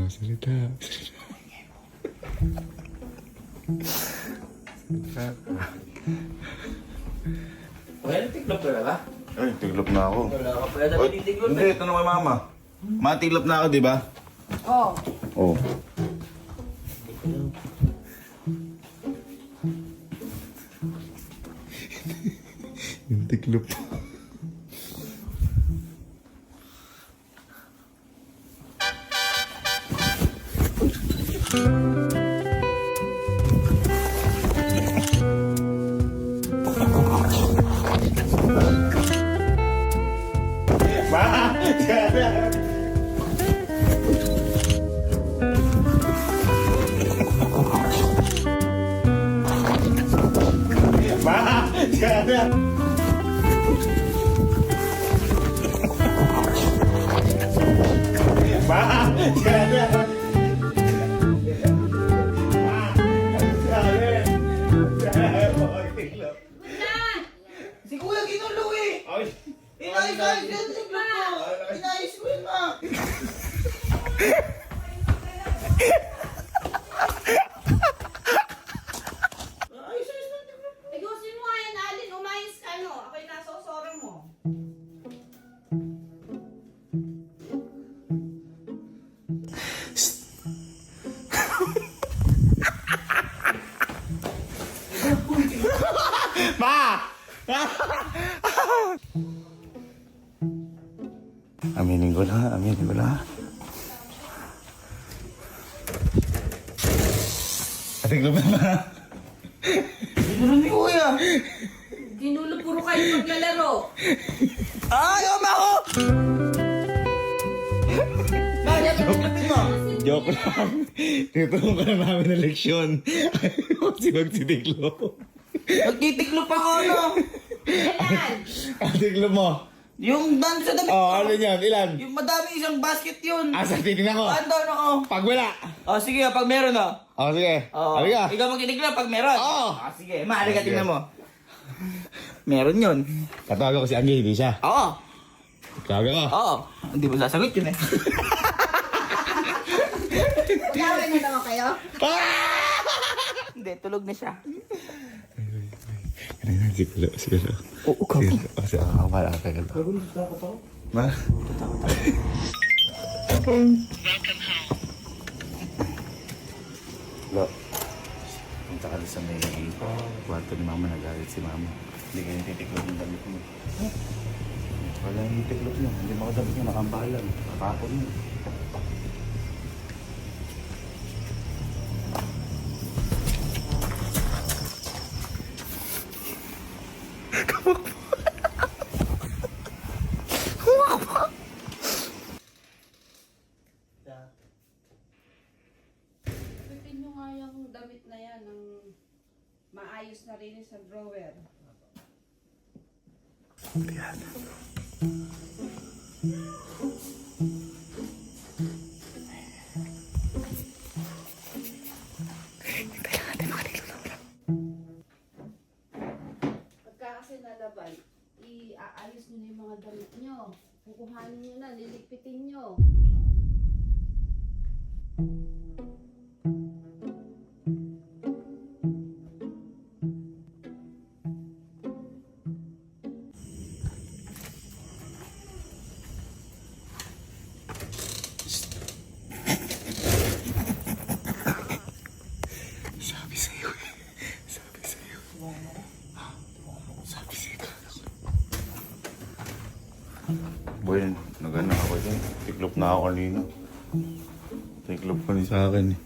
Salita. Well, tiklop ka na ba? Ay, tiglop na ako. Wala ka pa yata Oy, tinitiklop hindi, eh. ito na kay mama. Matiglop na ako, di ba? Oo. Oo. Yung tiglop. Si Kuya ginulo eh! Inayos-ayos yun, tiklop ko! Inayos ko yun, ma! Ayos-ayos na tiklop ko! Ayusin mo nga yan, Alin. Umayos ka, no? Ako'y nasa osore mo. Aminin ko na, aminin ko na. Tiglop na ba? Ginulo ni Kuya! Ginulo, puro kayo maglalaro. Ay, oma ko! Bakit ka tiklopin mo? Joke lang. Tinutulong ka na namin ng leksyon. Ayaw si magtitiglop. Nagtitiklop ako, ano? Ayan. Ang tiglop mo? Yung dance sa damit Oh, ko. ano yan? Ilan? Yung madami isang basket yun. Asa, titignan ko. Andon ako. Pag wala. Oh, sige, pag meron, oh. Oh, sige. Oh, Halika. ikaw magtitiklop pag meron. Oo. Ah, sige, maaari ka Sige. tingnan mo. Meron yun. Tatawagan ko si Anggi, hindi siya. Oo. Tatawagan ko. Oo. Hindi mo sasagot yun eh. Laway na naman kayo. Hindi, tulog na siya. Ano yan? Siguro, siguro. Oo, kapo. Kasi akakabala ka ka. Ma? Lo. Punta ka sa may kwarto ni mama, nagalit si mama. Hindi kayo titiklop ng damit mo. Wala yung titiklop niyo. Hindi mo ako damit niyo, nakambalan. Nakapon mo. Pipin nyo nga yung damit na yan ng maayos na rin sa drawer. Yan. Pagka kasi nalaban, iaayos nyo na yung mga damit nyo. Kukuhanin nyo na, liligpitin nyo. Sabi sa'yo eh. Sabi sa'yo. Sabi sa'yo. Boy, nagana ako dyan. Tiklop na ako kanina. Tiklop ko ni sa akin eh.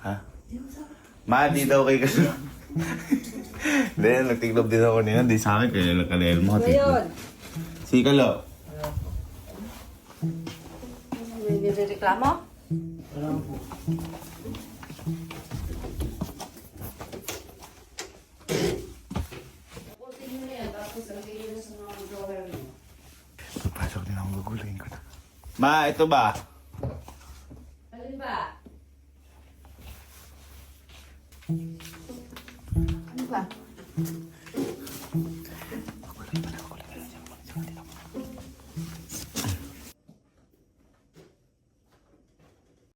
Ha? Ma, di daw kay kasi. Hindi, nagtiklop din ako kanina. Di sa akin, kaya nagkanel mo. Ngayon, Sikalo. may nireklamo? Tapusin nyo na yan, tapos lagay nyo na sa mga drawer nyo. Pasok din ako, guguluhin ko na. Ma, ito ba? Alin ba? Ano ba? Guguluhin mo na.